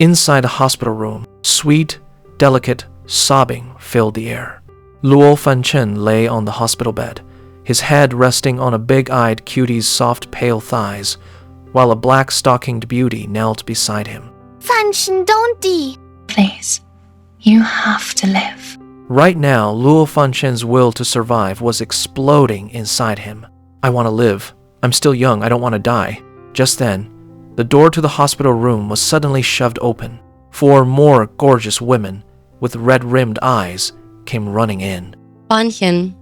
Inside the hospital room, sweet, delicate sobbing filled the air. Luo Fanchen lay on the hospital bed, his head resting on a big-eyed cutie's soft pale thighs, while a black-stockinged beauty knelt beside him. Fanchen, don't die. Please, you have to live. Right now, Luo Fanchen's will to survive was exploding inside him. I want to live. I'm still young. I don't want to die. Just then, the door to the hospital room was suddenly shoved open. 4 more gorgeous women with red-rimmed eyes came running in. Fanchen.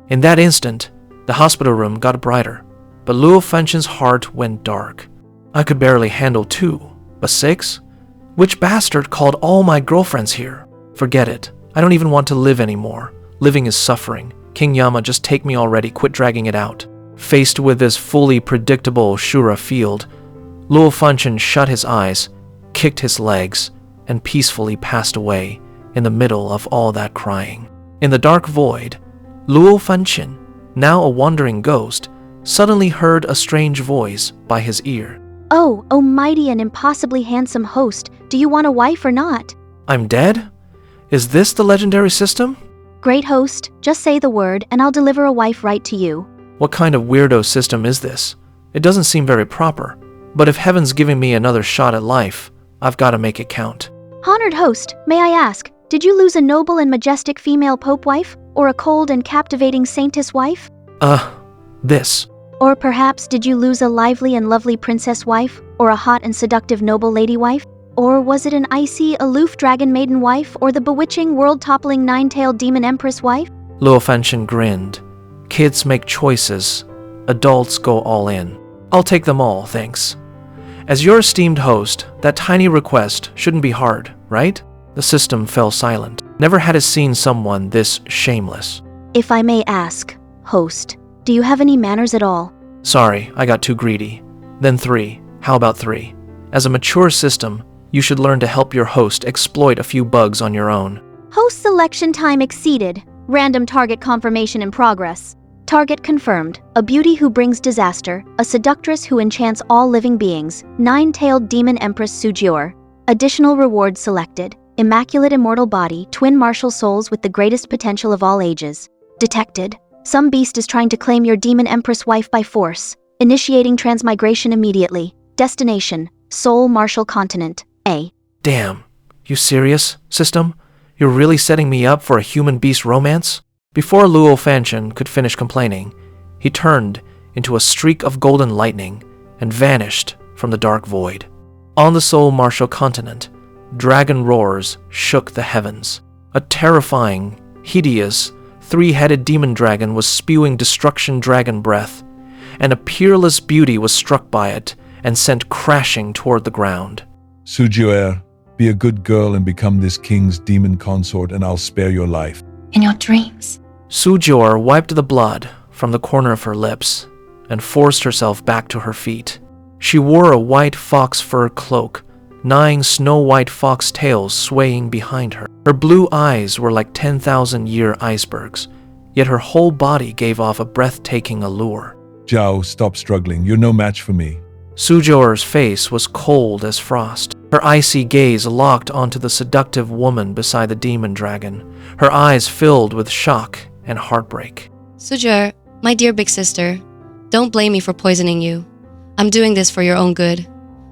In that instant, the hospital room got brighter, but Luo Fanchen's heart went dark. I could barely handle 2, but 6? Which bastard called all my girlfriends here? Forget it. I don't even want to live anymore. Living is suffering. King Yama, just take me already. Quit dragging it out. Faced with this fully predictable Shura field, Luo Fanchen shut his eyes, kicked his legs, and peacefully passed away in the middle of all that crying. In the dark void, Luo Fanchen, now a wandering ghost, suddenly heard a strange voice by his ear. Oh, mighty and impossibly handsome host, do you want a wife or not? I'm dead? Is this the legendary system? Great host, just say the word and I'll deliver a wife right to you. What kind of weirdo system is this? It doesn't seem very proper, but if heaven's giving me another shot at life, I've got to make it count. Honored host, may I ask, did you lose a noble and majestic female pope wife, or a cold and captivating saintess wife? This. Or perhaps did you lose a lively and lovely princess wife, or a hot and seductive noble lady wife? Or was it an icy, aloof dragon maiden wife, or the bewitching, world-toppling Nine-Tailed Demon Empress wife? Luo Fanchen grinned. Kids make choices. Adults go all in. I'll take them all, thanks. As your esteemed host, that tiny request shouldn't be hard, right? The system fell silent. Never had it seen someone this shameless. If I may ask, host, do you have any manners at all? Sorry, I got too greedy. Then 3. How about 3? As a mature system, you should learn to help your host exploit a few bugs on your own. Host selection time exceeded. Random target confirmation in progress. Target confirmed. A beauty who brings disaster. A seductress who enchants all living beings. Nine-Tailed Demon Empress Sujior. Additional reward selected. Immaculate immortal body. Twin martial souls with the greatest potential of all ages. Detected. Some beast is trying to claim your Demon Empress wife by force. Initiating transmigration immediately. Destination. Soul Martial Continent. A. Damn. You serious, system? You're really setting me up for a human-beast romance? Before Luo Fanchen could finish complaining, he turned into a streak of golden lightning and vanished from the dark void. On the Soul Martial Continent, dragon roars shook the heavens. A terrifying, hideous, 3-headed demon dragon was spewing destruction dragon breath, and a peerless beauty was struck by it and sent crashing toward the ground. Sujior, be a good girl and become this king's demon consort, and I'll spare your life. In your dreams. Sujior wiped the blood from the corner of her lips and forced herself back to her feet. She wore a white fox fur cloak, 9 snow-white fox tails swaying behind her. Her blue eyes were like 10,000-year icebergs, yet her whole body gave off a breathtaking allure. Zhao, stop struggling. You're no match for me. Sujior's face was cold as frost. Her icy gaze locked onto the seductive woman beside the demon dragon, her eyes filled with shock and heartbreak. Sujior, my dear big sister, don't blame me for poisoning you. I'm doing this for your own good.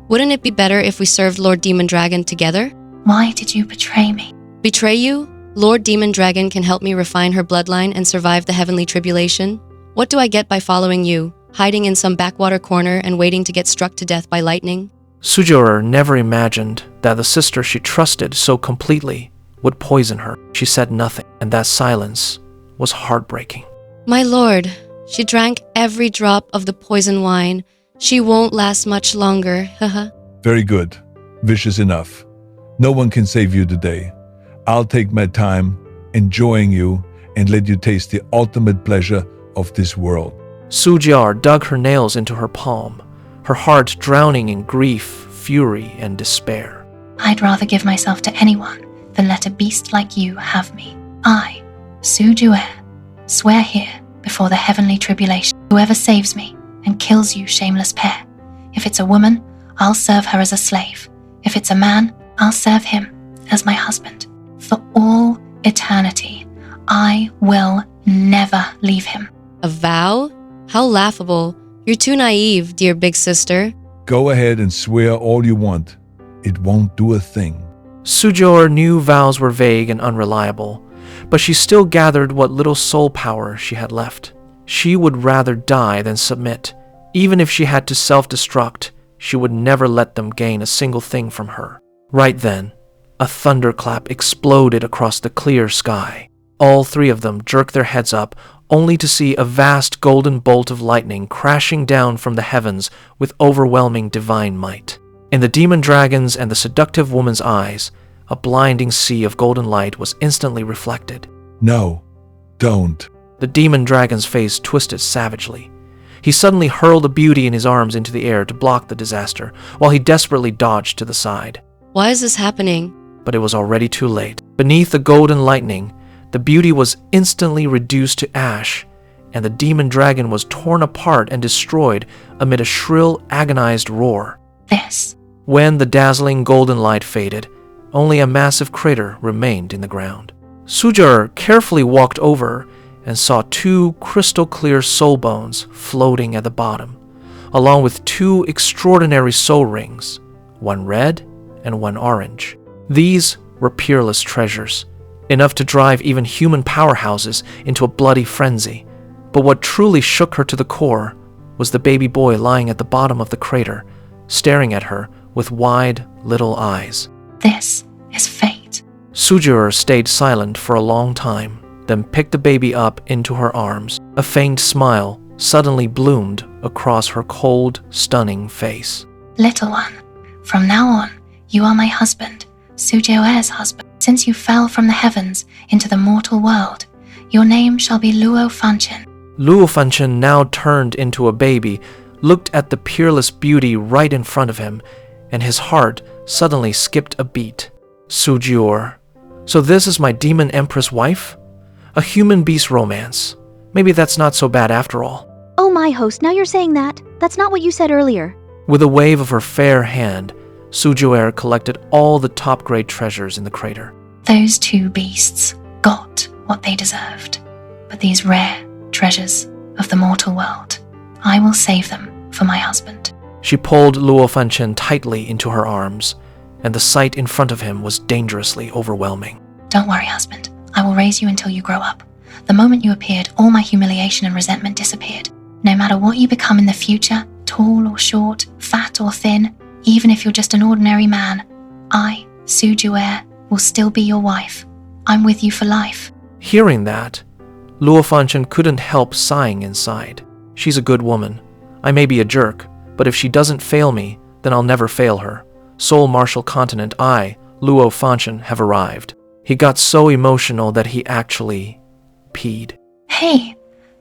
Wouldn't it be better if we served Lord Demon Dragon together? Why did you betray me? Betray you? Lord Demon Dragon can help me refine her bloodline and survive the heavenly tribulation. What do I get by following you, hiding in some backwater corner and waiting to get struck to death by lightning? Sujior never imagined that the sister she trusted so completely would poison her. She said nothing, and that silence was heartbreaking. My lord, she drank every drop of the poison wine. She won't last much longer, haha. Very good. Vicious enough. No one can save you today. I'll take my time enjoying you and let you taste the ultimate pleasure of this world. Sujior dug her nails into her palm, her heart drowning in grief, fury, and despair. I'd rather give myself to anyone than let a beast like you have me. I, Sujior, swear here before the heavenly tribulation, whoever saves me and kills you shameless pair. If it's a woman, I'll serve her as a slave. If it's a man, I'll serve him as my husband. For all eternity, I will never leave him. A vow? How laughable. You're too naive, dear big sister. Go ahead and swear all you want. It won't do a thing. Sujor knew vows were vague and unreliable, but she still gathered what little soul power she had left. She would rather die than submit. Even if she had to self-destruct, she would never let them gain a single thing from her. Right then, a thunderclap exploded across the clear sky. All three of them jerked their heads up, only to see a vast golden bolt of lightning crashing down from the heavens with overwhelming divine might. In the demon dragon's and the seductive woman's eyes, a blinding sea of golden light was instantly reflected. No, don't. The demon dragon's face twisted savagely. He suddenly hurled the beauty in his arms into the air to block the disaster, while he desperately dodged to the side. Why is this happening? But it was already too late. Beneath the golden lightning, the beauty was instantly reduced to ash, and the demon dragon was torn apart and destroyed amid a shrill, agonized roar. This. When the dazzling golden light faded, only a massive crater remained in the ground. Sujur carefully walked over and saw two crystal-clear soul bones floating at the bottom, along with two extraordinary soul rings, one red and one orange. These were peerless treasures, enough to drive even human powerhouses into a bloody frenzy. But what truly shook her to the core was the baby boy lying at the bottom of the crater, staring at her with wide little eyes. This is fate. Sujur stayed silent for a long time, then picked the baby up into her arms. A faint smile suddenly bloomed across her cold, stunning face. Little one, from now on, you are my husband, Sujoer's husband. Since you fell from the heavens into the mortal world, your name shall be Luo Fanchen. Luo Fanchen, now turned into a baby, looked at the peerless beauty right in front of him, and his heart suddenly skipped a beat. Sujur. So this is my demon empress wife? A human-beast romance. Maybe that's not so bad after all. Oh my host, now you're saying that? That's not what you said earlier. With a wave of her fair hand, Sujoer collected all the top-grade treasures in the crater. Those two beasts got what they deserved. But these rare treasures of the mortal world, I will save them for my husband. She pulled Luo Fanchen tightly into her arms, and the sight in front of him was dangerously overwhelming. Don't worry, husband. I will raise you until you grow up. The moment you appeared, all my humiliation and resentment disappeared. No matter what you become in the future, tall or short, fat or thin, even if you're just an ordinary man, I, Sujoer, will still be your wife. I'm with you for life. Hearing that, Luo Fanchen couldn't help sighing inside. She's a good woman. I may be a jerk, but if she doesn't fail me, then I'll never fail her. Soul Martial Continent, I, Luo Fanchen, have arrived. He got so emotional that he actually peed. Hey,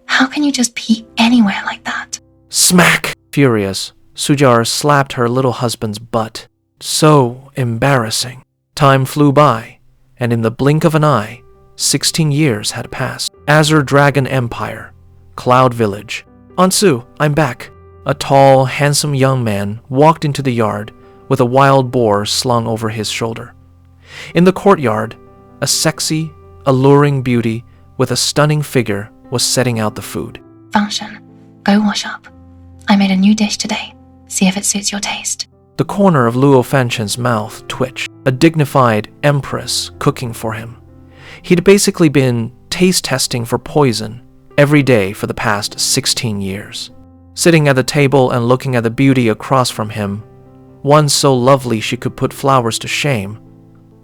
how can you just pee anywhere like that? Smack! Furious, Sujur slapped her little husband's butt. So embarrassing. Time flew by, and in the blink of an eye, 16 years had passed. Azure Dragon Empire, Cloud Village. Ansu, I'm back. A tall, handsome young man walked into the yard with a wild boar slung over his shoulder. In the courtyard, a sexy, alluring beauty with a stunning figure was setting out the food. Fanchen, go wash up. I made a new dish today. See if it suits your taste. The corner of Luo Fanchen's mouth twitched. A dignified empress cooking for him. He'd basically been taste testing for poison every day for the past 16 years. Sitting at the table and looking at the beauty across from him, one so lovely she could put flowers to shame,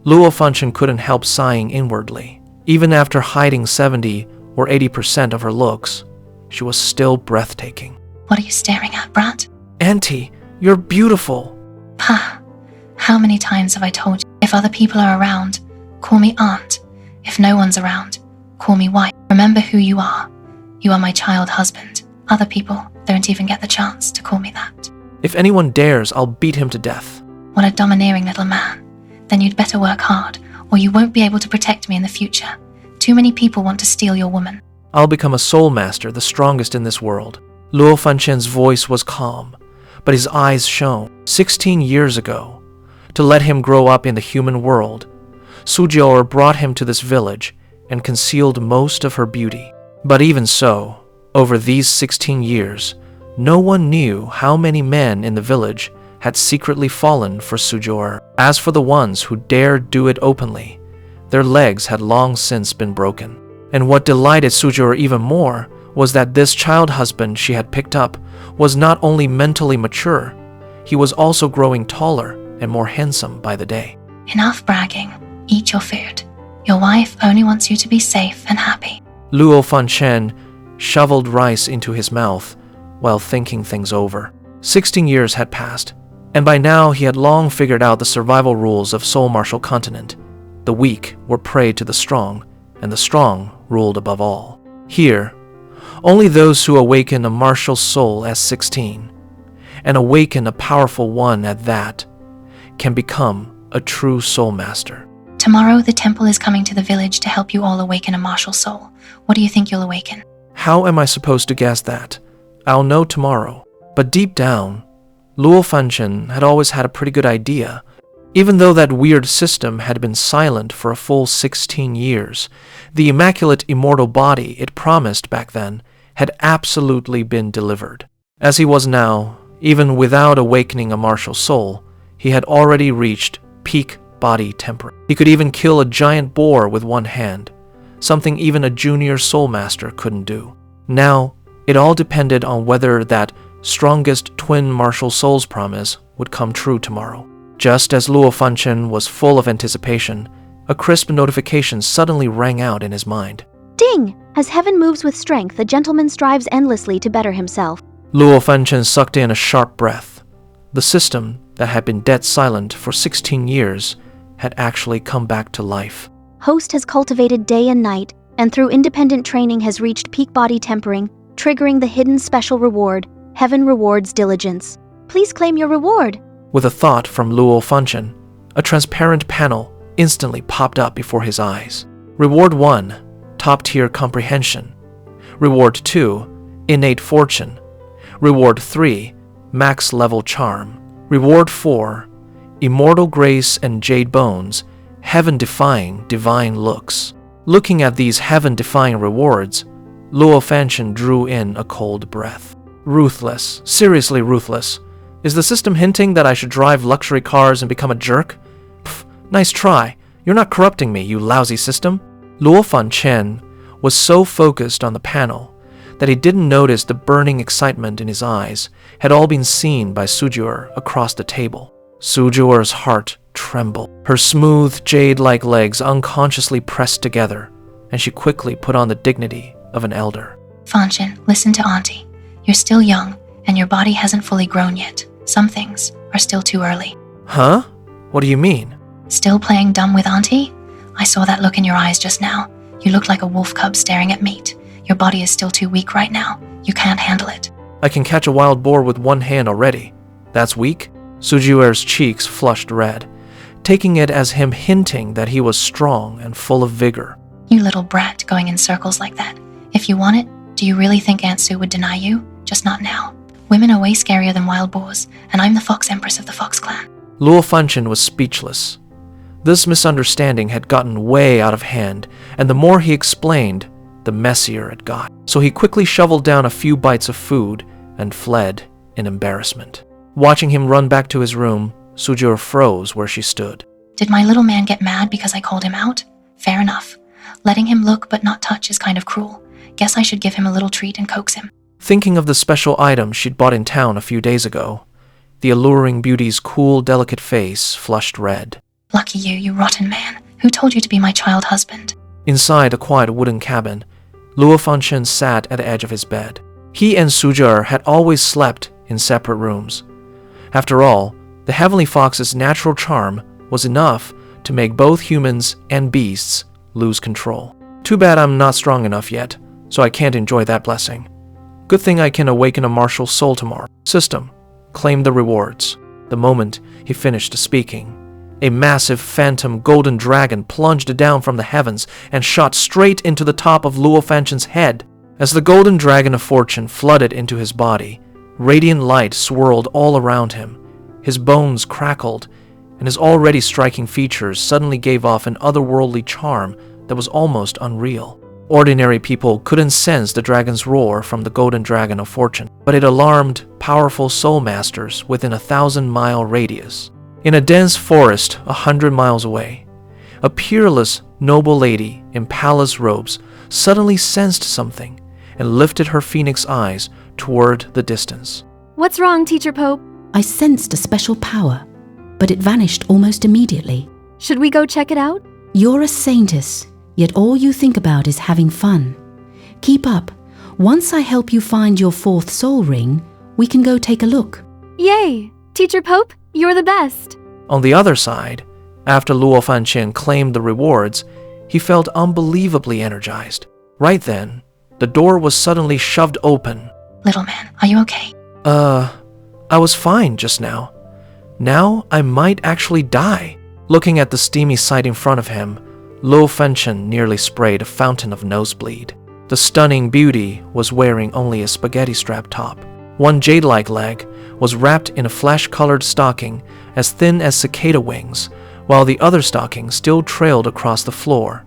Luo Fanchen couldn't help sighing inwardly. Even after hiding 70 or 80% of her looks, she was still breathtaking. What are you staring at, brat? Auntie, you're beautiful. Pah, how many times have I told you, if other people are around, call me aunt. If no one's around, call me wife. Remember who you are. You are my child husband. Other people don't even get the chance to call me that. If anyone dares, I'll beat him to death. What a domineering little man. Then you'd better work hard, or you won't be able to protect me in the future. Too many people want to steal your woman. I'll become a soul master, the strongest in this world. Luo Fanchen's voice was calm, but his eyes shone. 16 years ago, to let him grow up in the human world. Sujior brought him to this village and concealed most of her beauty. But even so, over these 16 years, no one knew how many men in the village had secretly fallen for Sujior. As for the ones who dared do it openly, their legs had long since been broken. And what delighted Sujior even more was that this child husband she had picked up was not only mentally mature, he was also growing taller and more handsome by the day. Enough bragging. Eat your food. Your wife only wants you to be safe and happy. Luo Fanchen shoveled rice into his mouth while thinking things over. 16 years had passed, and by now he had long figured out the survival rules of Soul Martial Continent. The weak were prey to the strong, and the strong ruled above all. Here, only those who awaken a martial soul at 16, and awaken a powerful one at that, can become a true soul master. Tomorrow the temple is coming to the village to help you all awaken a martial soul. What do you think you'll awaken? How am I supposed to guess that? I'll know tomorrow. But deep down, Luo Fanchen had always had a pretty good idea. Even though that weird system had been silent for a full 16 years, the immaculate immortal body it promised back then had absolutely been delivered. As he was now, even without awakening a martial soul, he had already reached peak body temperament. He could even kill a giant boar with one hand, something even a junior soul master couldn't do. Now, it all depended on whether that strongest twin martial souls promise would come true tomorrow. Just as Luo Fanchen was full of anticipation, a crisp notification suddenly rang out in his mind. Ding! As heaven moves with strength, a gentleman strives endlessly to better himself. Luo Fanchen sucked in a sharp breath. The system that had been dead silent for 16 years had actually come back to life. Host has cultivated day and night, and through independent training has reached peak body tempering, triggering the hidden special reward. Heaven rewards diligence. Please claim your reward. With a thought from Luo Fanchen, a transparent panel instantly popped up before his eyes. Reward 1, top-tier comprehension. Reward 2, innate fortune. Reward 3, max-level charm. Reward 4, immortal grace and jade bones, heaven-defying divine looks. Looking at these heaven-defying rewards, Luo Fanchen drew in a cold breath. Ruthless, seriously ruthless. Is the system hinting that I should drive luxury cars and become a jerk? Pff, nice try. You're not corrupting me, you lousy system. Luo Fanchen was so focused on the panel that he didn't notice the burning excitement in his eyes had all been seen by Sujior across the table. Sujior's heart trembled. Her smooth, jade-like legs unconsciously pressed together, and she quickly put on the dignity of an elder. Fanchen, listen to Auntie. You're still young, and your body hasn't fully grown yet. Some things are still too early. Huh? What do you mean? Still playing dumb with Auntie? I saw that look in your eyes just now. You look like a wolf cub staring at meat. Your body is still too weak right now. You can't handle it. I can catch a wild boar with one hand already. That's weak? Sujior's cheeks flushed red, taking it as him hinting that he was strong and full of vigor. You little brat going in circles like that. If you want it, do you really think Aunt Sue would deny you? Just not now. Women are way scarier than wild boars, and I'm the Fox Empress of the Fox Clan. Luo Fanchen was speechless. This misunderstanding had gotten way out of hand, and the more he explained, the messier it got. So he quickly shoveled down a few bites of food and fled in embarrassment. Watching him run back to his room, Sujior froze where she stood. Did my little man get mad because I called him out? Fair enough. Letting him look but not touch is kind of cruel. Guess I should give him a little treat and coax him. Thinking of the special item she'd bought in town a few days ago, the alluring beauty's cool, delicate face flushed red. Lucky you, you rotten man. Who told you to be my child husband? Inside a quiet wooden cabin, Luo Fanchen sat at the edge of his bed. He and Sujior had always slept in separate rooms. After all, the Heavenly Fox's natural charm was enough to make both humans and beasts lose control. Too bad I'm not strong enough yet, so I can't enjoy that blessing. Good thing I can awaken a martial soul tomorrow. System, claim the rewards. The moment he finished speaking, a massive phantom golden dragon plunged down from the heavens and shot straight into the top of Luo Fanchen's head. As the golden dragon of fortune flooded into his body, radiant light swirled all around him. His bones crackled, and his already striking features suddenly gave off an otherworldly charm that was almost unreal. Ordinary people couldn't sense the dragon's roar from the golden dragon of fortune, but it alarmed powerful soul masters within a 1,000-mile radius. In a dense forest 100 miles away, a peerless, noble lady in palace robes suddenly sensed something and lifted her phoenix eyes toward the distance. What's wrong, Teacher Pope? I sensed a special power, but it vanished almost immediately. Should we go check it out? You're a saintess, yet all you think about is having fun. Keep up. Once I help you find your 4th soul ring, we can go take a look. Yay! Teacher Pope, you're the best. On the other side, after Luo Fanchen claimed the rewards, he felt unbelievably energized. Right then, the door was suddenly shoved open. Little man, are you okay? I was fine just now. Now I might actually die. Looking at the steamy sight in front of him, Luo Fanchen nearly sprayed a fountain of nosebleed. The stunning beauty was wearing only a spaghetti strap top. One jade-like leg was wrapped in a flesh-colored stocking as thin as cicada wings, while the other stocking still trailed across the floor,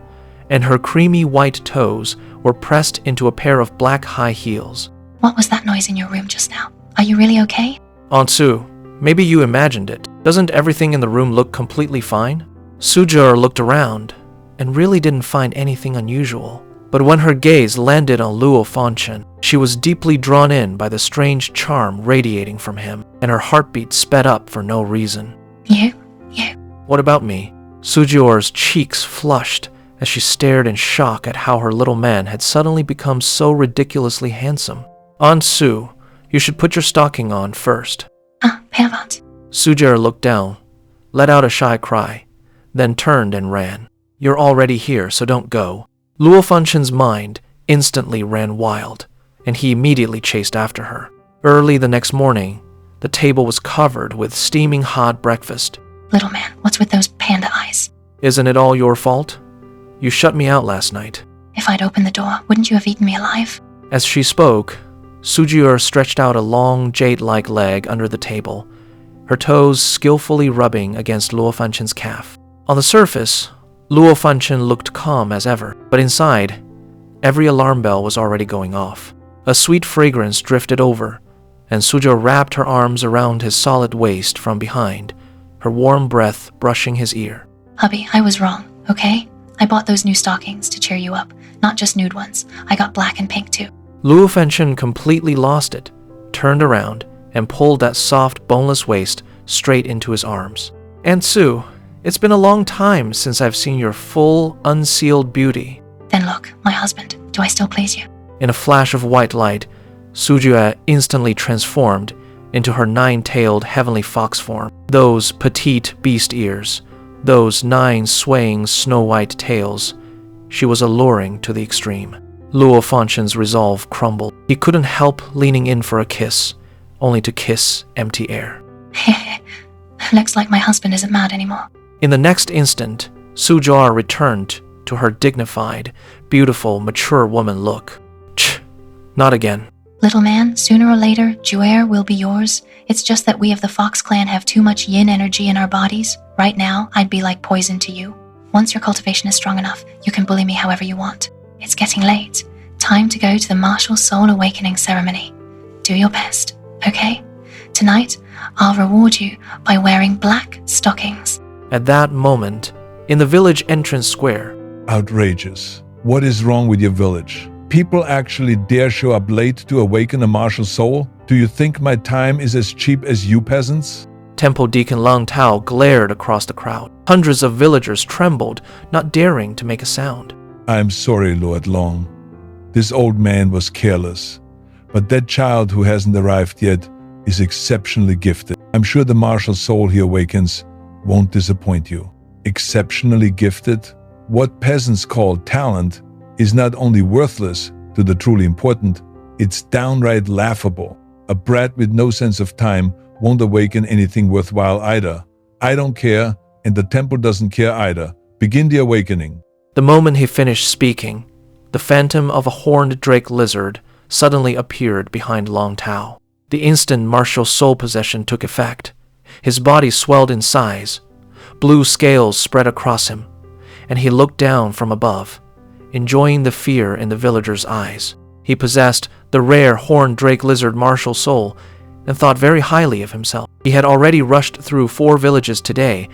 and her creamy white toes were pressed into a pair of black high heels. What was that noise in your room just now? Are you really okay? Aunt Su, maybe you imagined it. Doesn't everything in the room look completely fine? Sujur looked around and really didn't find anything unusual. But when her gaze landed on Luo Fanchen, she was deeply drawn in by the strange charm radiating from him, and her heartbeat sped up for no reason. You? What about me? Sujur's cheeks flushed as she stared in shock at how her little man had suddenly become so ridiculously handsome. Aunt Su, you should put your stocking on first. Pervert. Sujur looked down, let out a shy cry, then turned and ran. You're already here, so don't go. Luo Fanchen's mind instantly ran wild, and he immediately chased after her. Early the next morning, the table was covered with steaming hot breakfast. Little man, what's with those panda eyes? Isn't it all your fault? You shut me out last night. If I'd opened the door, wouldn't you have eaten me alive? As she spoke, Sujur stretched out a long jade-like leg under the table, her toes skillfully rubbing against Luo Fanchen's calf. On the surface, Luo Fanchen looked calm as ever, but inside, every alarm bell was already going off. A sweet fragrance drifted over, and Sujur wrapped her arms around his solid waist from behind, her warm breath brushing his ear. Hubby, I was wrong, okay? I bought those new stockings to cheer you up, not just nude ones. I got black and pink too. Luo Fanchen completely lost it, turned around, and pulled that soft, boneless waist straight into his arms. Aunt Su, it's been a long time since I've seen your full, unsealed beauty. Then look, my husband, do I still please you? In a flash of white light, Sujua instantly transformed into her 9-tailed heavenly fox form. Those petite beast ears, those 9 swaying snow-white tails, she was alluring to the extreme. Luo Fanchen's resolve crumbled. He couldn't help leaning in for a kiss, only to kiss empty air. Looks like my husband isn't mad anymore. In the next instant, Sujua returned to her dignified, beautiful, mature woman look. Ch, not again. Little man, sooner or later, Juer will be yours. It's just that we of the Fox clan have too much yin energy in our bodies. Right now, I'd be like poison to you. Once your cultivation is strong enough, you can bully me however you want. It's getting late. Time to go to the martial soul awakening ceremony. Do your best, okay? Tonight, I'll reward you by wearing black stockings. At that moment, in the village entrance square, Outrageous. What is wrong with your village? People actually dare show up late to awaken a martial soul? Do you think my time is as cheap as you peasants? Temple Deacon Lang Tao glared across the crowd. Hundreds of villagers trembled, not daring to make a sound. I'm sorry, Lord Long. This old man was careless. But that child who hasn't arrived yet is exceptionally gifted. I'm sure the martial soul he awakens won't disappoint you. Exceptionally gifted? What peasants call talent is not only worthless to the truly important, it's downright laughable. A brat with no sense of time won't awaken anything worthwhile either. I don't care, and the temple doesn't care either. Begin the awakening. The moment he finished speaking, the phantom of a horned drake lizard suddenly appeared behind Long Tao. The instant martial soul possession took effect, his body swelled in size, Blue scales spread across him, and he looked down from above, enjoying the fear in the villagers' eyes. He possessed the rare horned drake lizard martial soul and thought very highly of himself. He had already rushed through 4 villages today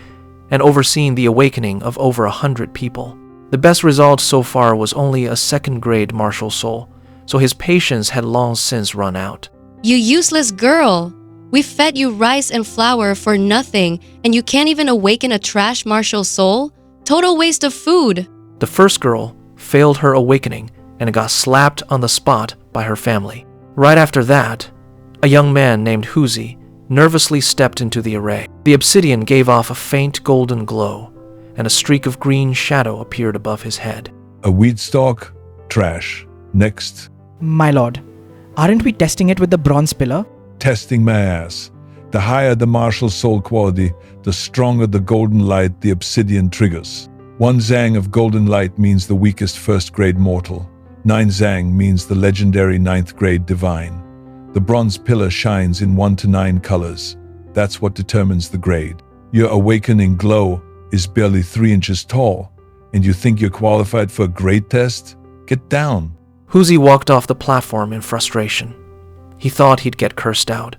and overseen the awakening of over 100 people. The best result so far was only a 2nd grade martial soul, so his patience had long since run out. You useless girl! We fed you rice and flour for nothing, and you can't even awaken a trash martial soul? Total waste of food! The first girl failed her awakening and got slapped on the spot by her family. Right after that, a young man named Huzi nervously stepped into the array. The obsidian gave off a faint golden glow, and a streak of green shadow appeared above his head. A weed stalk? Trash. Next. My lord, aren't we testing it with the bronze pillar? Testing my ass. The higher the martial soul quality, the stronger the golden light the obsidian triggers. 1-zhang of golden light means the weakest 1st grade mortal. 9-zhang means the legendary 9th grade divine. The bronze pillar shines in 1 to 9 colors. That's what determines the grade. Your awakening glow is barely 3 inches tall, and you think you're qualified for a grade test? Get down. Huzi walked off the platform in frustration. He thought he'd get cursed out,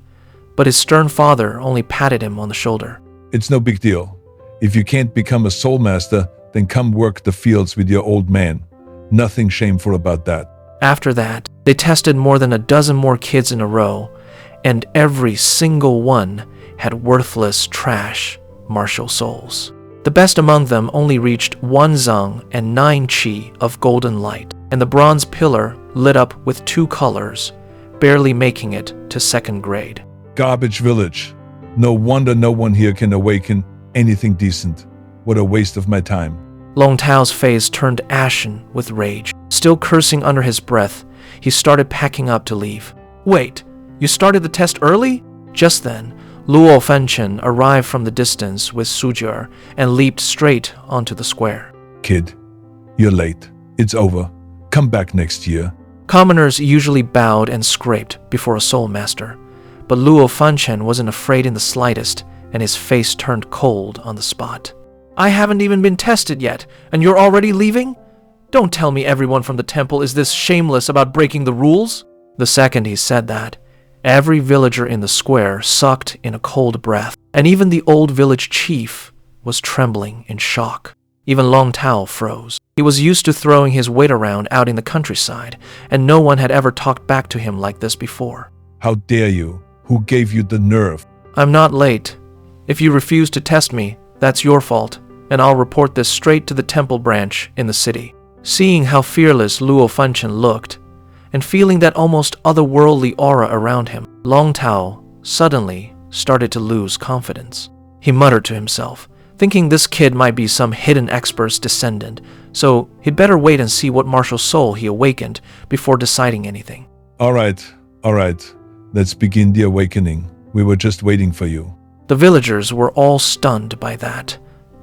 but his stern father only patted him on the shoulder. It's no big deal. If you can't become a soul master, then come work the fields with your old man. Nothing shameful about that. After that, they tested more than a dozen more kids in a row, and every single one had worthless trash martial souls. The best among them only reached 1-zhang and 9 chi of golden light, and the bronze pillar lit up with 2 colors, barely making it to 2nd grade. Garbage village. No wonder no one here can awaken anything decent. What a waste of my time. Long Tao's face turned ashen with rage. Still cursing under his breath, he started packing up to leave. Wait, you started the test early? Just then, Luo Fanchen arrived from the distance with Sujur and leaped straight onto the square. Kid, you're late. It's over. Come back next year. Commoners usually bowed and scraped before a soul master, but Luo Fanchen wasn't afraid in the slightest, and his face turned cold on the spot. I haven't even been tested yet, and you're already leaving? Don't tell me everyone from the temple is this shameless about breaking the rules. The second he said that, every villager in the square sucked in a cold breath, and even the old village chief was trembling in shock. Even Long Tao froze. He was used to throwing his weight around out in the countryside, and no one had ever talked back to him like this before. How dare you? Who gave you the nerve? I'm not late. If you refuse to test me, that's your fault, and I'll report this straight to the temple branch in the city. Seeing how fearless Luo Fanchen looked, and feeling that almost otherworldly aura around him, Long Tao suddenly started to lose confidence. He muttered to himself, thinking this kid might be some hidden expert's descendant, so he'd better wait and see what martial soul he awakened before deciding anything. All right. Let's begin the awakening. We were just waiting for you. The villagers were all stunned by that.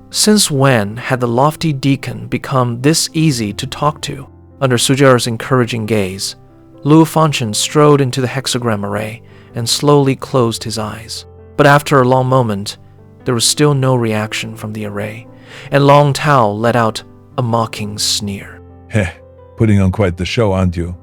Since when had the lofty deacon become this easy to talk to? Under Sujur's encouraging gaze, Luo Fanchen strode into the hexagram array and slowly closed his eyes. But after a long moment, there was still no reaction from the array, and Long Tao let out a mocking sneer. Heh, putting on quite the show, aren't you?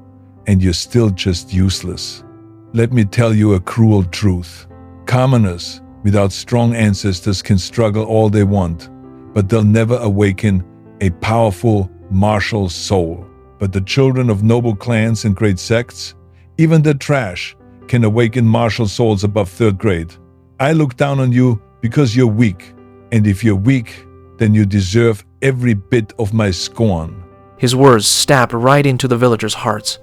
And you're still just useless. Let me tell you a cruel truth. Commoners without strong ancestors can struggle all they want, but they'll never awaken a powerful martial soul. But the children of noble clans and great sects, even the trash, can awaken martial souls above 3rd grade. I look down on you because you're weak, and if you're weak, then you deserve every bit of my scorn. His words stabbed right into the villagers' hearts,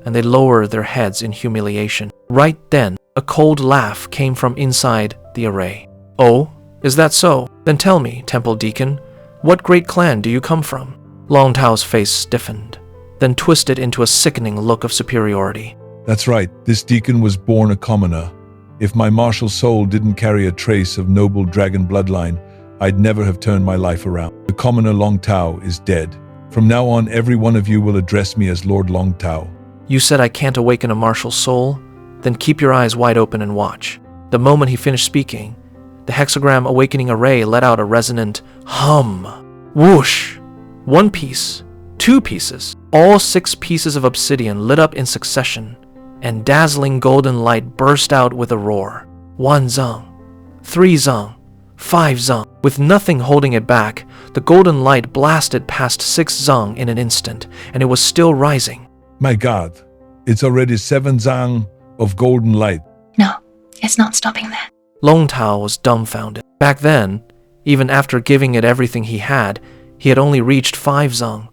and they lowered their heads in humiliation. Right then, a cold laugh came from inside the array. Oh, is that so? Then tell me, Temple Deacon, what great clan do you come from? Long Tao's face stiffened, then twisted into a sickening look of superiority. That's right, this deacon was born a commoner. If my martial soul didn't carry a trace of noble dragon bloodline, I'd never have turned my life around. The commoner Long Tao is dead. From now on, every one of you will address me as Lord Long Tao. You said I can't awaken a martial soul? Then keep your eyes wide open and watch. The moment he finished speaking, The hexagram awakening array let out a resonant hum. Whoosh! 1 piece, 2 pieces, all 6 pieces of obsidian lit up in succession, and dazzling golden light burst out with a roar. 1-zhang, 3-zhang, 5-zhang. With nothing holding it back, the golden light blasted past 6-zhang in an instant, and it was still rising. My God, it's already 7-zhang of golden light. No, it's not stopping there. Long Tao was dumbfounded. Back then, even after giving it everything he had only reached 5-zhang.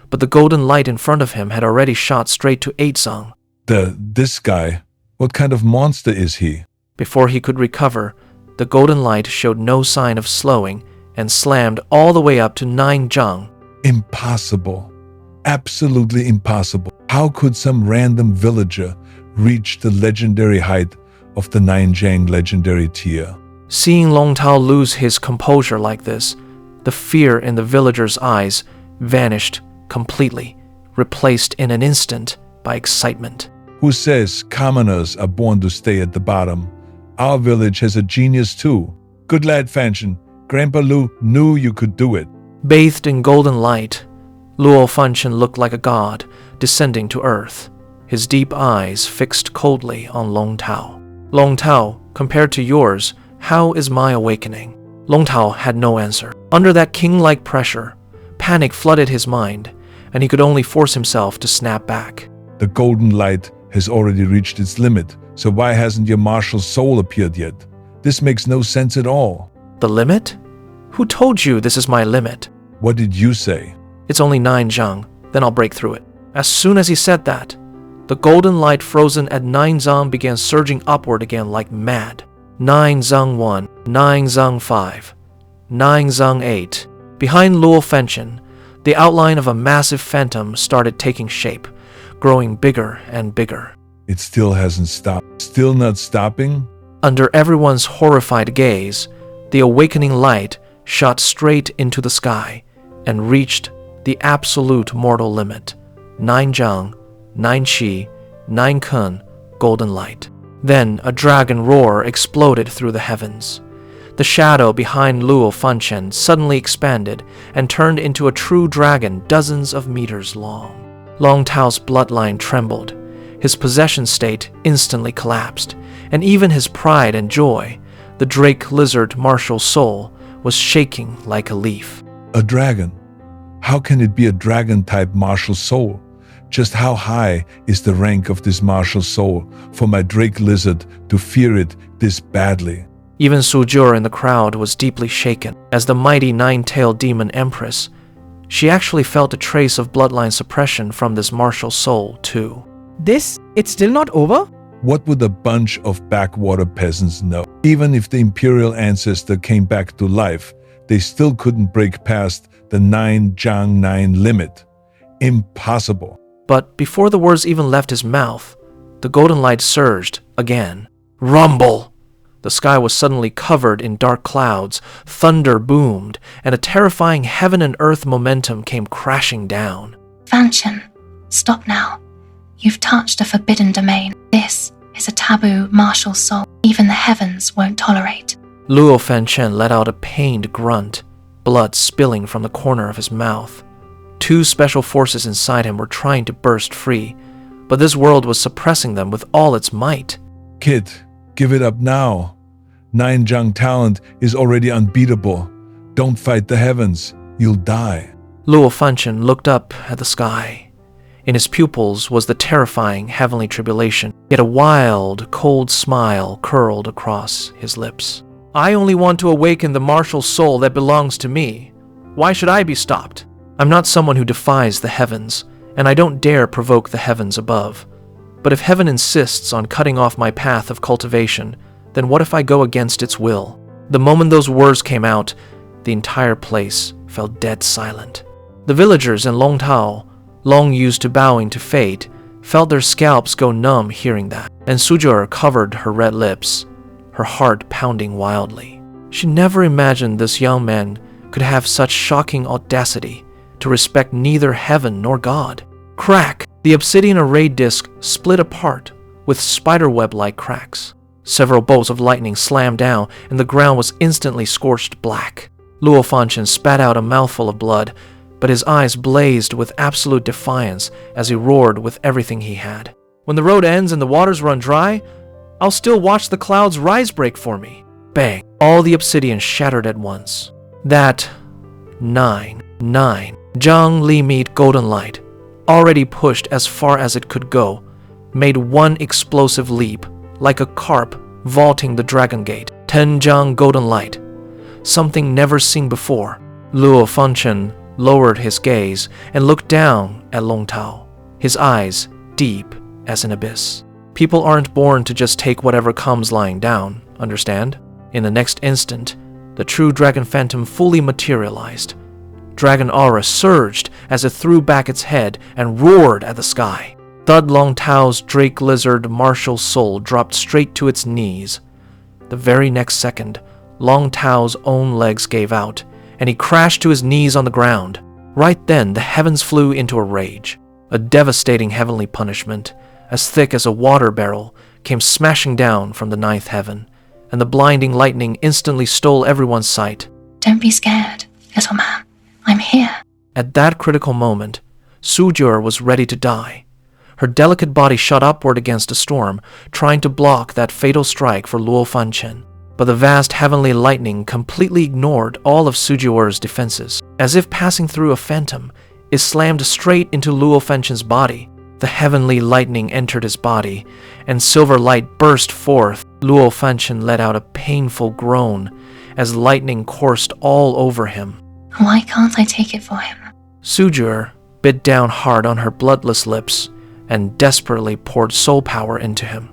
But the golden light in front of him had already shot straight to 8-zhang. This guy, what kind of monster is he? Before he could recover, the golden light showed no sign of slowing and slammed all the way up to 9-zhang. Impossible. Absolutely impossible. How could some random villager reach the legendary height of the 9-zhang legendary tier? Seeing Long Tao lose his composure like this, the fear in the villager's eyes vanished completely, replaced in an instant by excitement. Who says commoners are born to stay at the bottom? Our village has a genius too. Good lad, Fanchen. Grandpa Lu knew you could do it. Bathed in golden light, Luo Fanchen looked like a god descending to earth, his deep eyes fixed coldly on Long Tao. Long Tao, compared to yours, how is my awakening? Long Tao had no answer. Under that king-like pressure, panic flooded his mind, and he could only force himself to snap back. The golden light has already reached its limit, so why hasn't your martial soul appeared yet? This makes no sense at all. The limit? Who told you this is my limit? What did you say? It's only 9-zhang, then I'll break through it. As soon as he said that, the golden light frozen at 9-zhang began surging upward again like mad. 9-zhang 1, 9-zhang 5, 9-zhang 8. Behind Luo Fanchen, the outline of a massive phantom started taking shape, growing bigger and bigger. It still hasn't stopped. Still not stopping? Under everyone's horrified gaze, the awakening light shot straight into the sky and reached the absolute mortal limit, 9-zhang, 9-qi, 9-kun, golden light. Then a dragon roar exploded through the heavens. The shadow behind Luo Fanchen suddenly expanded and turned into a true dragon dozens of meters long. Long Tao's bloodline trembled. His possession state instantly collapsed, and even his pride and joy, the Drake Lizard martial soul, was shaking like a leaf. A dragon? How can it be a dragon-type martial soul? Just how high is the rank of this martial soul for my Drake Lizard to fear it this badly? Even Sujur in the crowd was deeply shaken. As the mighty Nine-Tailed Demon Empress, she actually felt a trace of bloodline suppression from this martial soul, too. It's still not over? What would a bunch of backwater peasants know? Even if the imperial ancestor came back to life, they still couldn't break past the 9-zhang 9 limit. Impossible. But before the words even left his mouth, the golden light surged again. Rumble! The sky was suddenly covered in dark clouds, thunder boomed, and a terrifying heaven and earth momentum came crashing down. Fanchen, stop now. You've touched a forbidden domain. This is a taboo martial soul even the heavens won't tolerate. Luo Fanchen let out a pained grunt, blood spilling from the corner of his mouth. 2 special forces inside him were trying to burst free, but this world was suppressing them with all its might. Kid, give it up now. 9-zhang talent is already unbeatable. Don't fight the heavens. You'll die. Luo Fanchen looked up at the sky. In his pupils was the terrifying heavenly tribulation, yet a wild, cold smile curled across his lips. I only want to awaken the martial soul that belongs to me. Why should I be stopped? I'm not someone who defies the heavens, and I don't dare provoke the heavens above. But if heaven insists on cutting off my path of cultivation, then what if I go against its will? The moment those words came out, the entire place fell dead silent. The villagers in Long Tao, long used to bowing to fate, felt their scalps go numb hearing that, and Sujur covered her red lips, her heart pounding wildly. She never imagined this young man could have such shocking audacity to respect neither heaven nor God. Crack! The obsidian array disc split apart with spiderweb-like cracks. Several bolts of lightning slammed down, and the ground was instantly scorched black. Luo Fanchen spat out a mouthful of blood, but his eyes blazed with absolute defiance as he roared with everything he had. When the road ends and the waters run dry, I'll still watch the clouds rise break for me. Bang! All the obsidian shattered at once. That Nine-Zhang Li meat golden light, already pushed as far as it could go, made one explosive leap, like a carp vaulting the dragon gate. Ten-zhang golden light, something never seen before. Luo Fanchen lowered his gaze and looked down at Long Tao, his eyes deep as an abyss. People aren't born to just take whatever comes lying down, understand? In the next instant, the true dragon phantom fully materialized. Dragon aura surged as it threw back its head and roared at the sky. Thud Long Tao's Drake Lizard martial soul dropped straight to its knees. The very next second, Long Tao's own legs gave out, and he crashed to his knees on the ground. Right then, the heavens flew into a rage. A devastating heavenly punishment, as thick as a water barrel, came smashing down from the ninth heaven, and the blinding lightning instantly stole everyone's sight. Don't be scared, little man. I'm here. At that critical moment, Sujur was ready to die. Her delicate body shot upward against a storm, trying to block that fatal strike for Luo Fanchen. But the vast heavenly lightning completely ignored all of Sujur's defenses. As if passing through a phantom, it slammed straight into Luo Fanchen's body. The heavenly lightning entered his body, and silver light burst forth. Luo Fanchen let out a painful groan as lightning coursed all over him. Why can't I take it for him? Sujur bit down hard on her bloodless lips and desperately poured soul power into him.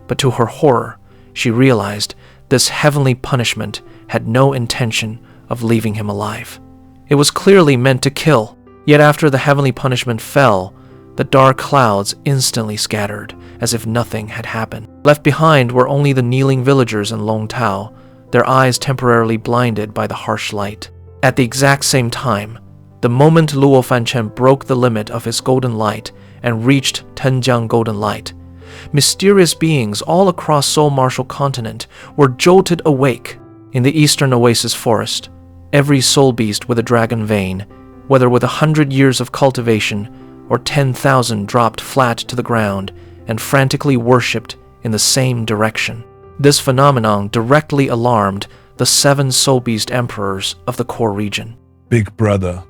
But to her horror, she realized this heavenly punishment had no intention of leaving him alive. It was clearly meant to kill. Yet after the heavenly punishment fell, the dark clouds instantly scattered, as if nothing had happened. Left behind were only the kneeling villagers in Long Tao, their eyes temporarily blinded by the harsh light. At the exact same time, the moment Luo Fanchen broke the limit of his golden light and reached ten-zhang golden light, mysterious beings all across Soul Martial continent were jolted awake. In the eastern oasis forest, every soul beast with a dragon vein, whether with 100 years of cultivation or 10,000, dropped flat to the ground and frantically worshipped in the same direction. This phenomenon directly alarmed the 7 soul beast emperors of the core region. Big brother,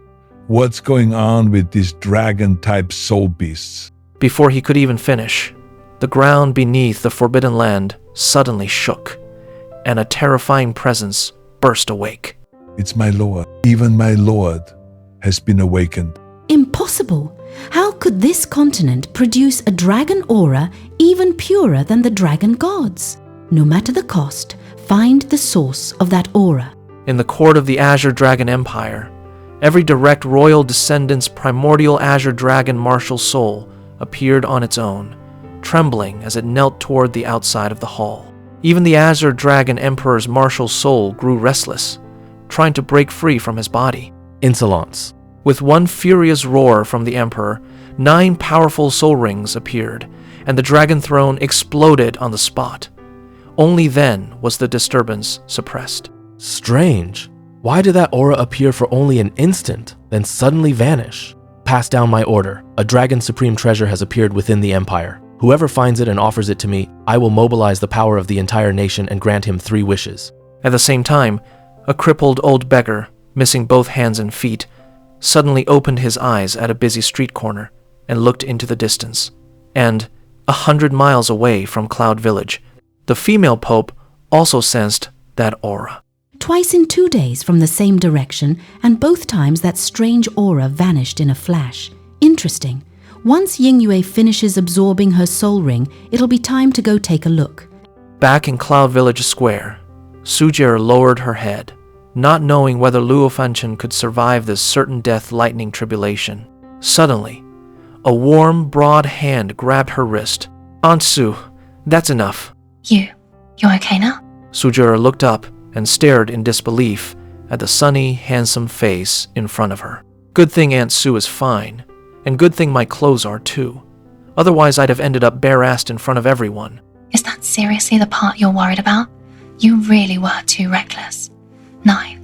what's going on with these dragon-type soul beasts? Before he could even finish, the ground beneath the Forbidden Land suddenly shook, and a terrifying presence burst awake. It's my lord. Even my lord has been awakened. Impossible! How could this continent produce a dragon aura even purer than the dragon gods? No matter the cost, find the source of that aura. In the court of the Azure Dragon Empire, every direct royal descendant's primordial Azure Dragon martial soul appeared on its own, trembling as it knelt toward the outside of the hall. Even the Azure Dragon Emperor's martial soul grew restless, trying to break free from his body. Insolence. With one furious roar from the Emperor, 9 powerful soul rings appeared, and the dragon throne exploded on the spot. Only then was the disturbance suppressed. Strange. Why did that aura appear for only an instant, then suddenly vanish? Pass down my order. A dragon supreme treasure has appeared within the empire. Whoever finds it and offers it to me, I will mobilize the power of the entire nation and grant him 3 wishes. At the same time, a crippled old beggar, missing both hands and feet, suddenly opened his eyes at a busy street corner and looked into the distance. And 100 miles away from Cloud Village, the female pope also sensed that aura. Twice in 2 days from the same direction, and both times that strange aura vanished in a flash. Interesting. Once Yingyue finishes absorbing her soul ring, it'll be time to go take a look. Back in Cloud Village Square, Sujir lowered her head, not knowing whether Luo Fanchen could survive this certain death lightning tribulation. Suddenly, a warm, broad hand grabbed her wrist. Aunt Su, that's enough. You're okay now? Sujira looked up and stared in disbelief at the sunny, handsome face in front of her. Good thing Aunt Su is fine, and good thing my clothes are too. Otherwise I'd have ended up bare-assed in front of everyone. Is that seriously the part you're worried about? You really were too reckless. 9.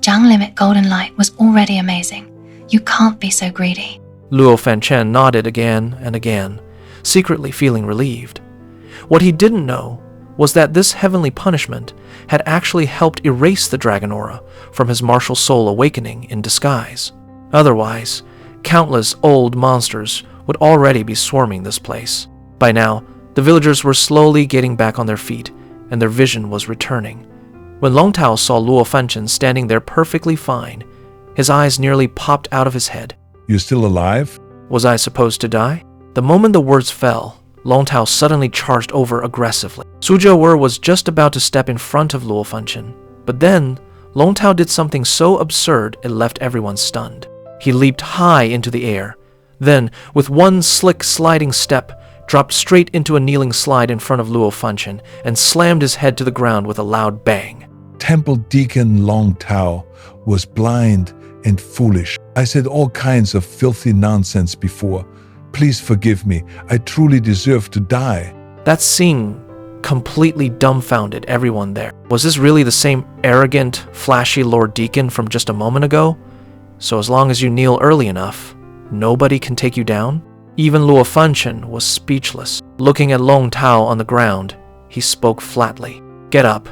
Zhang limit golden light was already amazing. You can't be so greedy. Luo Fanchen nodded again and again, secretly feeling relieved. What he didn't know was that this heavenly punishment had actually helped erase the dragon aura from his martial soul awakening in disguise. Otherwise, countless old monsters would already be swarming this place. By now, the villagers were slowly getting back on their feet, and their vision was returning. When Long Tao saw Luo Fanchen standing there perfectly fine, his eyes nearly popped out of his head. "You're still alive?" Was I supposed to die? The moment the words fell, Long Tao suddenly charged over aggressively. Su Jiawer was just about to step in front of Luo Fanchen, but then Long Tao did something so absurd it left everyone stunned. He leaped high into the air, then, with one slick sliding step, dropped straight into a kneeling slide in front of Luo Fanchen and slammed his head to the ground with a loud bang. Temple Deacon Long Tao was blind and foolish. I said all kinds of filthy nonsense before. Please forgive me. I truly deserve to die. That scene completely dumbfounded everyone there. Was this really the same arrogant, flashy Lord Deacon from just a moment ago? So as long as you kneel early enough, nobody can take you down? Even Luo Fanchen was speechless. Looking at Long Tao on the ground, he spoke flatly. "Get up.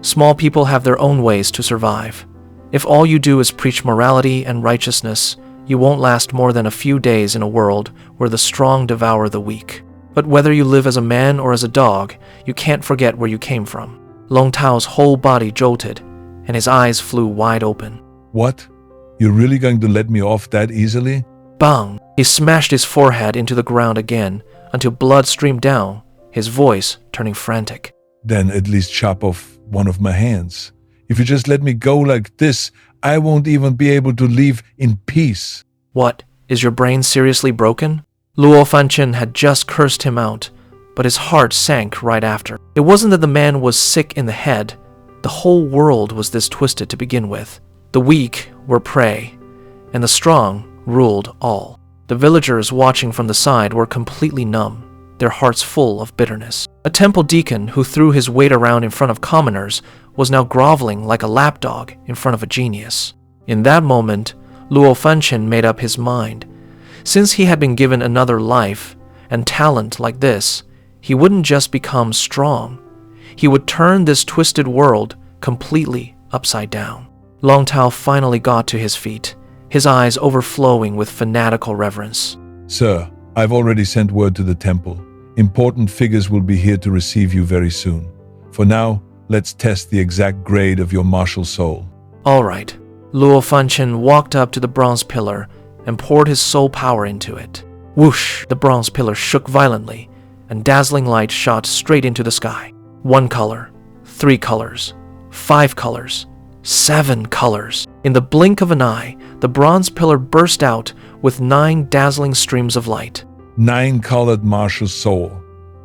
Small people have their own ways to survive. If all you do is preach morality and righteousness, you won't last more than a few days in a world where the strong devour the weak. But whether you live as a man or as a dog, you can't forget where you came from." Long Tao's whole body jolted, and his eyes flew wide open. "What? You're really going to let me off that easily?" Bang! He smashed his forehead into the ground again until blood streamed down, his voice turning frantic. "Then at least chop off one of my hands. If you just let me go like this, I won't even be able to leave in peace." What? Is your brain seriously broken? Luo Fanchen had just cursed him out, but his heart sank right after. It wasn't that the man was sick in the head. The whole world was this twisted to begin with. The weak were prey, and the strong ruled all. The villagers watching from the side were completely numb, their hearts full of bitterness. A temple deacon who threw his weight around in front of commoners was now groveling like a lapdog in front of a genius. In that moment, Luo Fanchen made up his mind. Since he had been given another life and talent like this, he wouldn't just become strong. He would turn this twisted world completely upside down. Long Tao finally got to his feet, his eyes overflowing with fanatical reverence. "Sir, I've already sent word to the temple. Important figures will be here to receive you very soon. For now, let's test the exact grade of your martial soul." All right. Luo Fanchen walked up to the bronze pillar and poured his soul power into it. Whoosh! The bronze pillar shook violently, and dazzling light shot straight into the sky. 1 color, 3 colors, 5 colors, 7 colors. In the blink of an eye, the bronze pillar burst out with 9 dazzling streams of light. 9-colored martial soul.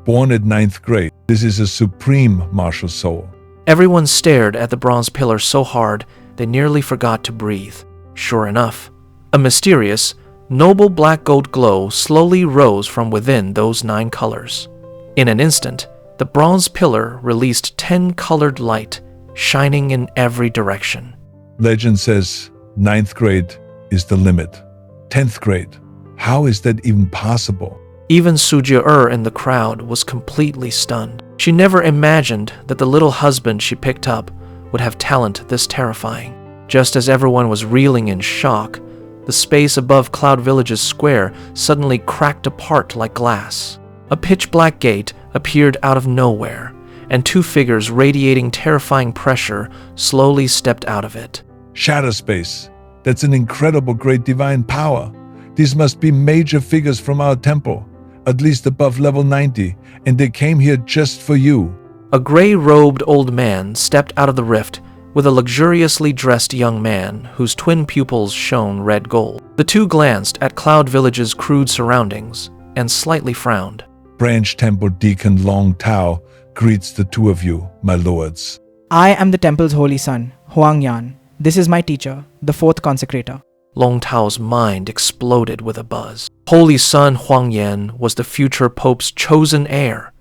Born at 9th grade. This is a supreme martial soul. Everyone stared at the bronze pillar so hard they nearly forgot to breathe. Sure enough, a mysterious, noble black gold glow slowly rose from within those 9 colors. In an instant, the bronze pillar released 10-colored light, shining in every direction. Legend says 9th grade is the limit. 10th grade. How is that even possible? Even Su Jiawer in the crowd was completely stunned. She never imagined that the little husband she picked up would have talent this terrifying. Just as everyone was reeling in shock, the space above Cloud Village's square suddenly cracked apart like glass. A pitch-black gate appeared out of nowhere, and 2 figures radiating terrifying pressure slowly stepped out of it. Shatter space. That's an incredible great divine power. These must be major figures from our temple, at least above level 90, and they came here just for you. A gray-robed old man stepped out of the rift with a luxuriously dressed young man whose twin pupils shone red gold. The two glanced at Cloud Village's crude surroundings and slightly frowned. Branch Temple Deacon Long Tao greets the 2 of you, my lords. I am the temple's holy son, Huang Yan. This is my teacher, the 4th consecrator. Long Tao's mind exploded with a buzz. Holy Son Huang Yan was the future Pope's chosen heir.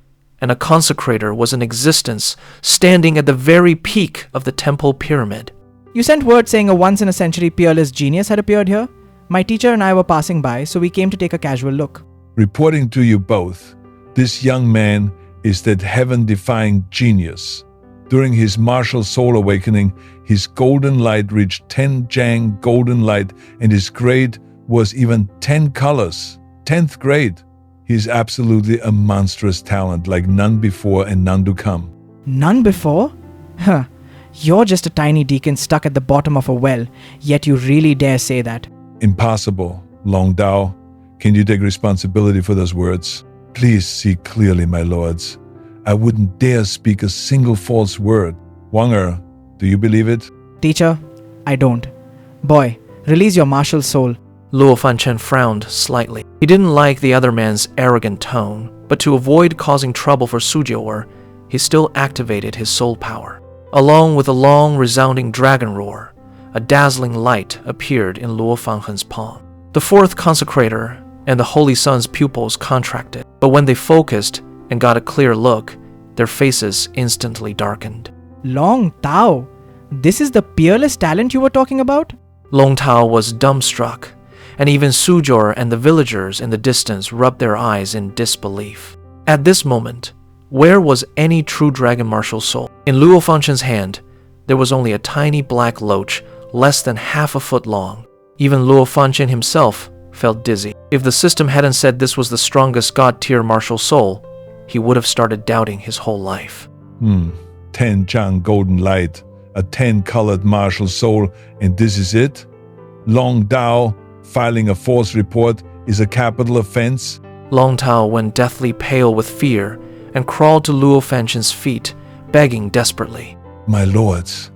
and a consecrator was in existence, standing at the very peak of the temple pyramid. You sent word saying a once-in-a-century peerless genius had appeared here? My teacher and I were passing by, so we came to take a casual look. Reporting to you both, this young man is that heaven-defying genius. During his martial soul awakening, his golden light reached 10-zhang golden light, and his grade was even 10 colors, 10th grade. He is absolutely a monstrous talent like none before and none to come. None before? Huh. You're just a tiny deacon stuck at the bottom of a well, yet you really dare say that. Impossible. Long Dao, can you take responsibility for those words? Please see clearly, my lords. I wouldn't dare speak a single false word. Wang do you believe it? Teacher, I don't. Boy, release your martial soul. Luo Fanchen frowned slightly. He didn't like the other man's arrogant tone, but to avoid causing trouble for Suzhou, he still activated his soul power. Along with a long, resounding dragon roar, a dazzling light appeared in Luo Fanchen's palm. The fourth consecrator and the Holy Sun's pupils contracted, but when they focused and got a clear look, their faces instantly darkened. Long Tao, this is the peerless talent you were talking about? Long Tao was dumbstruck, and even Suzhou and the villagers in the distance rubbed their eyes in disbelief. At this moment, where was any true dragon martial soul? In Luo Fanchen's hand, there was only a tiny black loach, less than half a foot long. Even Luo Fanchen himself felt dizzy. If the system hadn't said this was the strongest god-tier martial soul, he would have started doubting his whole life. 10-zhang golden light, a 10-colored martial soul, and this is it? Long Dao, filing a false report is a capital offense? Long Tao went deathly pale with fear and crawled to Luo Fanchen's feet, begging desperately. My lords,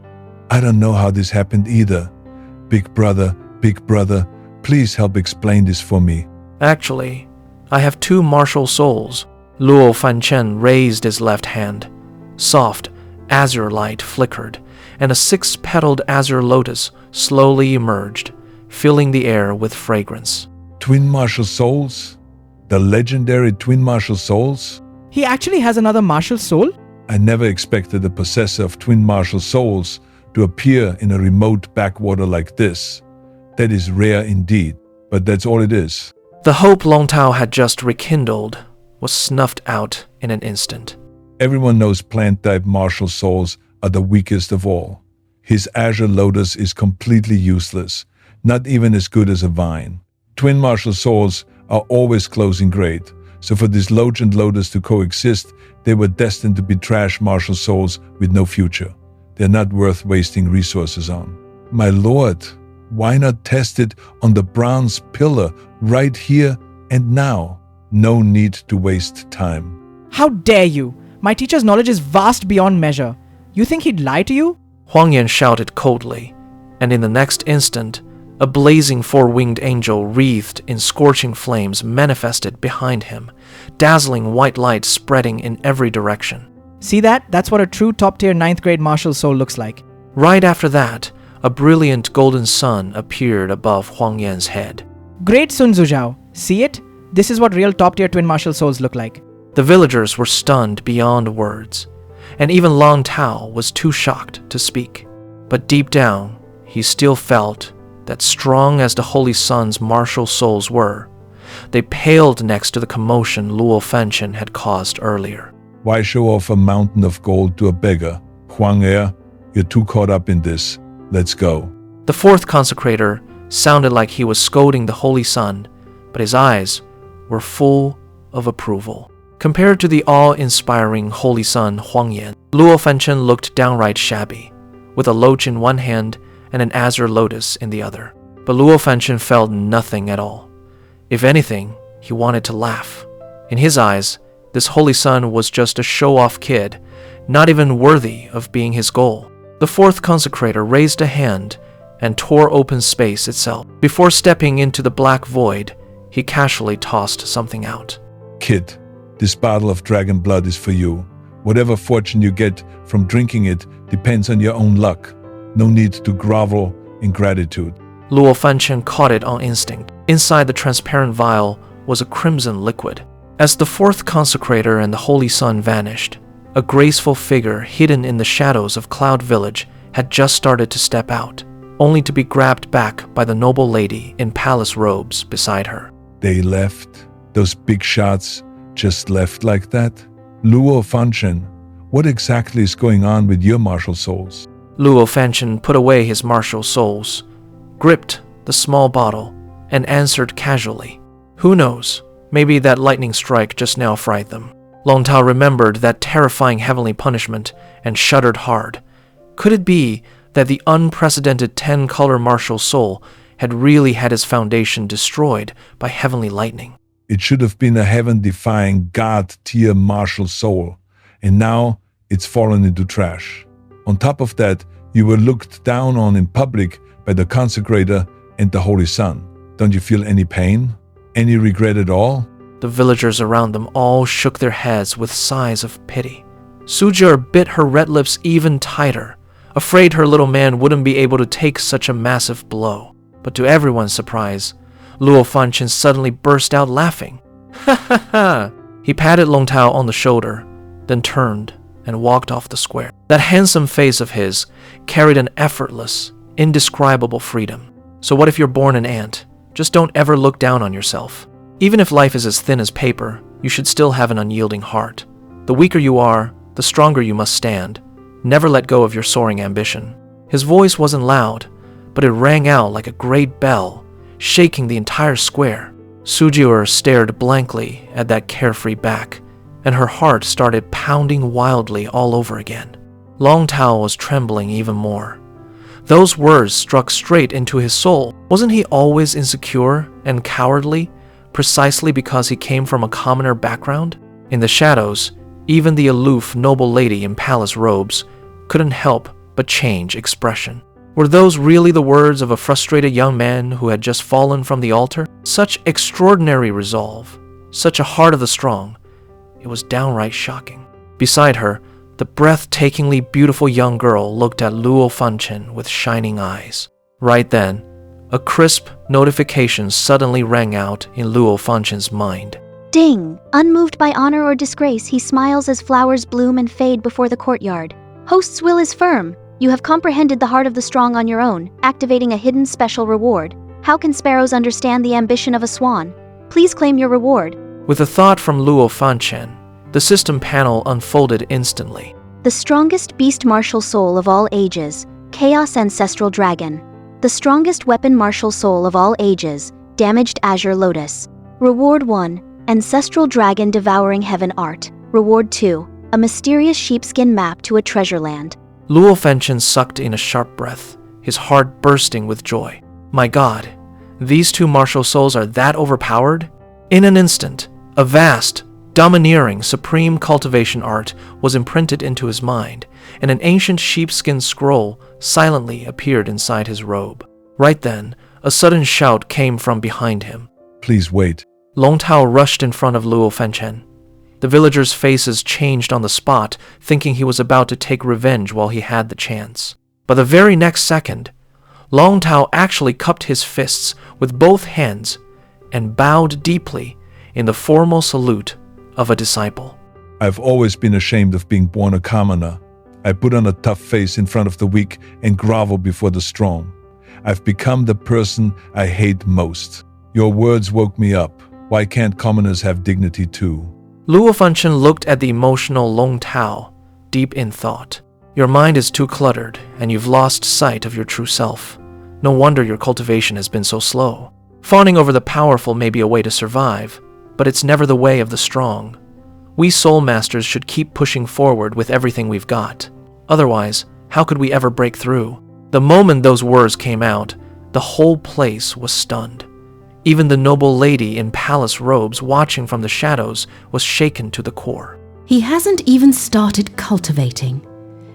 I don't know how this happened either. Big brother, please help explain this for me. Actually, I have two martial souls. Luo Fanchen raised his left hand. Soft, azure light flickered, and a six-petaled azure lotus slowly emerged, filling the air with fragrance. Twin martial souls? The legendary twin martial souls? He actually has another martial soul? I never expected the possessor of twin martial souls to appear in a remote backwater like this. That is rare indeed, but that's all it is. The hope Long Tao had just rekindled was snuffed out in an instant. Everyone knows plant-type martial souls are the weakest of all. His azure lotus is completely useless, not even as good as a vine. Twin martial souls are always closing grade, so for this loach and lotus to coexist, they were destined to be trash martial souls with no future. They're not worth wasting resources on. My lord, why not test it on the bronze pillar right here and now? No need to waste time. How dare you? My teacher's knowledge is vast beyond measure. You think he'd lie to you? Huang Yan shouted coldly, and in the next instant, a blazing four-winged angel wreathed in scorching flames manifested behind him, dazzling white light spreading in every direction. See that? That's what a true top-tier 9th grade martial soul looks like. Right after that, a brilliant golden sun appeared above Huang Yan's head. Great Sun Zhuzhao. See it? This is what real top-tier twin martial souls look like. The villagers were stunned beyond words, and even Long Tao was too shocked to speak. But deep down, he still felt that strong as the Holy Sun's martial souls were, they paled next to the commotion Luo Fanchen had caused earlier. Why show off a mountain of gold to a beggar? Huang you're too caught up in this. Let's go. The fourth consecrator sounded like he was scolding the Holy Sun, but his eyes were full of approval. Compared to the awe-inspiring Holy Sun Huang Yan, Luo Fanchen looked downright shabby, with a loach in one hand and an azure lotus in the other. But Luo Fanchen felt nothing at all. If anything, he wanted to laugh. In his eyes, this Holy Sun was just a show-off kid, not even worthy of being his goal. The fourth consecrator raised a hand and tore open space itself. Before stepping into the black void, he casually tossed something out. Kid, this bottle of dragon blood is for you. Whatever fortune you get from drinking it depends on your own luck. No need to grovel in gratitude. Luo Fanchen caught it on instinct. Inside the transparent vial was a crimson liquid. As the fourth consecrator and the Holy Sun vanished, a graceful figure hidden in the shadows of Cloud Village had just started to step out, only to be grabbed back by the noble lady in palace robes beside her. They left? Those big shots just left like that? Luo Fanchen, what exactly is going on with your martial souls? Luo Fanchen put away his martial souls, gripped the small bottle, and answered casually. Who knows, maybe that lightning strike just now fried them. Long Tao remembered that terrifying heavenly punishment and shuddered hard. Could it be that the unprecedented 10-color martial soul had really had his foundation destroyed by heavenly lightning? It should have been a heaven-defying god-tier martial soul, and now it's fallen into trash. On top of that, you were looked down on in public by the consecrator and the Holy Sun. Don't you feel any pain? Any regret at all? The villagers around them all shook their heads with sighs of pity. Sujir bit her red lips even tighter, afraid her little man wouldn't be able to take such a massive blow. But to everyone's surprise, Luo Fanchen suddenly burst out laughing. Ha ha ha! He patted Long Tao on the shoulder, then turned and walked off the square. That handsome face of his carried an effortless, indescribable freedom. So what if you're born an ant? Just don't ever look down on yourself. Even if life is as thin as paper, you should still have an unyielding heart. The weaker you are, the stronger you must stand. Never let go of your soaring ambition. His voice wasn't loud, but it rang out like a great bell, shaking the entire square. Sujiur stared blankly at that carefree back, and her heart started pounding wildly all over again. Long Tao was trembling even more. Those words struck straight into his soul. Wasn't he always insecure and cowardly, precisely because he came from a commoner background? In the shadows, even the aloof noble lady in palace robes couldn't help but change expression. Were those really the words of a frustrated young man who had just fallen from the altar? Such extraordinary resolve, such a heart of the strong. It was downright shocking. Beside her, the breathtakingly beautiful young girl looked at Luo Fanchen with shining eyes. Right then, a crisp notification suddenly rang out in Luo Fanchen's mind. Ding! Unmoved by honor or disgrace, he smiles as flowers bloom and fade before the courtyard. Host's will is firm. You have comprehended the heart of the strong on your own, activating a hidden special reward. How can sparrows understand the ambition of a swan? Please claim your reward. With a thought from Luo Fanchen, the system panel unfolded instantly. The strongest beast martial soul of all ages, Chaos Ancestral Dragon. The strongest weapon martial soul of all ages, Damaged Azure Lotus. Reward 1, Ancestral Dragon Devouring Heaven Art. Reward 2, a mysterious sheepskin map to a treasure land. Luo Fanchen sucked in a sharp breath, his heart bursting with joy. My God, these two martial souls are that overpowered? In an instant, a vast, domineering, supreme cultivation art was imprinted into his mind, and an ancient sheepskin scroll silently appeared inside his robe. Right then, a sudden shout came from behind him. Please wait. Long Tao rushed in front of Luo Fanchen. The villagers' faces changed on the spot, thinking he was about to take revenge while he had the chance. But the very next second, Long Tao actually cupped his fists with both hands and bowed deeply in the formal salute of a disciple. I've always been ashamed of being born a commoner. I put on a tough face in front of the weak and grovel before the strong. I've become the person I hate most. Your words woke me up. Why can't commoners have dignity too? Luo Fanchen looked at the emotional Long Tao, deep in thought. Your mind is too cluttered, and you've lost sight of your true self. No wonder your cultivation has been so slow. Fawning over the powerful may be a way to survive, but it's never the way of the strong. We soul masters should keep pushing forward with everything we've got. Otherwise, how could we ever break through? The moment those words came out, the whole place was stunned. Even the noble lady in palace robes watching from the shadows was shaken to the core. He hasn't even started cultivating,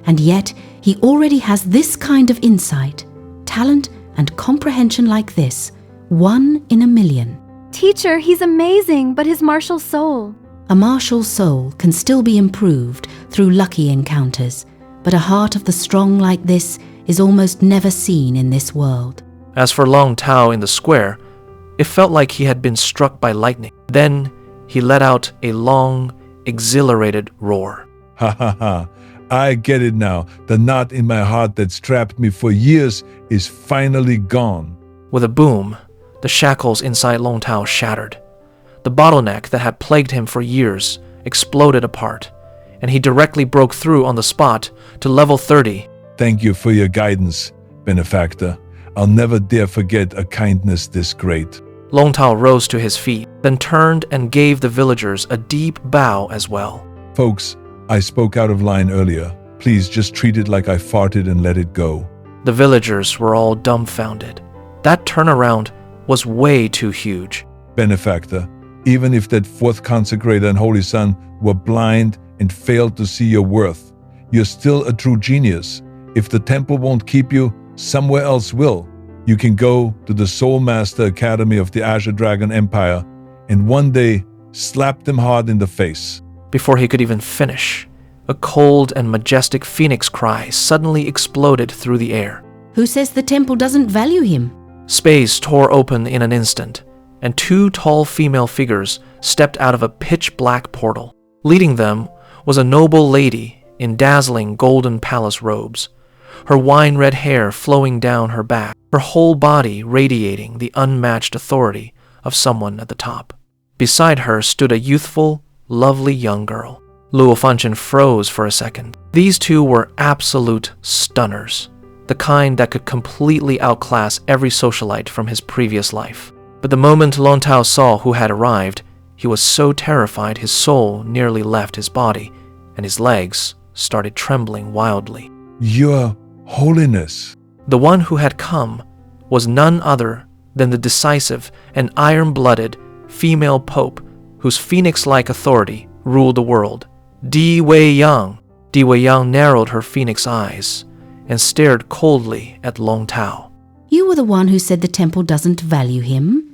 and yet he already has this kind of insight, talent, and comprehension like this, 1 in a million. Teacher, he's amazing, but his martial soul. A martial soul can still be improved through lucky encounters, but a heart of the strong like this is almost never seen in this world. As for Long Tao in the square, it felt like he had been struck by lightning. Then he let out a long, exhilarated roar. Ha ha ha. I get it now. The knot in my heart that strapped me for years is finally gone. With a boom, the shackles inside Long Tao shattered. The bottleneck that had plagued him for years exploded apart, and he directly broke through on the spot to level 30. Thank you for your guidance, benefactor. I'll never dare forget a kindness this great. Long Tao rose to his feet, then turned and gave the villagers a deep bow as well. Folks, I spoke out of line earlier. Please just treat it like I farted and let it go. The villagers were all dumbfounded. That turnaround was way too huge. Benefactor, even if that fourth consecrator and holy son were blind and failed to see your worth, you're still a true genius. If the temple won't keep you, somewhere else will. You can go to the Soul Master Academy of the Azure Dragon Empire and one day slap them hard in the face. Before he could even finish, a cold and majestic phoenix cry suddenly exploded through the air. Who says the temple doesn't value him? Space tore open in an instant, and two tall female figures stepped out of a pitch-black portal. Leading them was a noble lady in dazzling golden palace robes, her wine-red hair flowing down her back, her whole body radiating the unmatched authority of someone at the top. Beside her stood a youthful, lovely young girl. Luo Fanchen froze for a second. These two were absolute stunners, the kind that could completely outclass every socialite from his previous life. But the moment Long Tao saw who had arrived, he was so terrified his soul nearly left his body, and his legs started trembling wildly. Your Holiness. The one who had come was none other than the decisive and iron-blooded female pope whose phoenix-like authority ruled the world, Di Wei-yang. Di Wei-yang narrowed her phoenix eyes and stared coldly at Long Tao. You were the one who said the temple doesn't value him?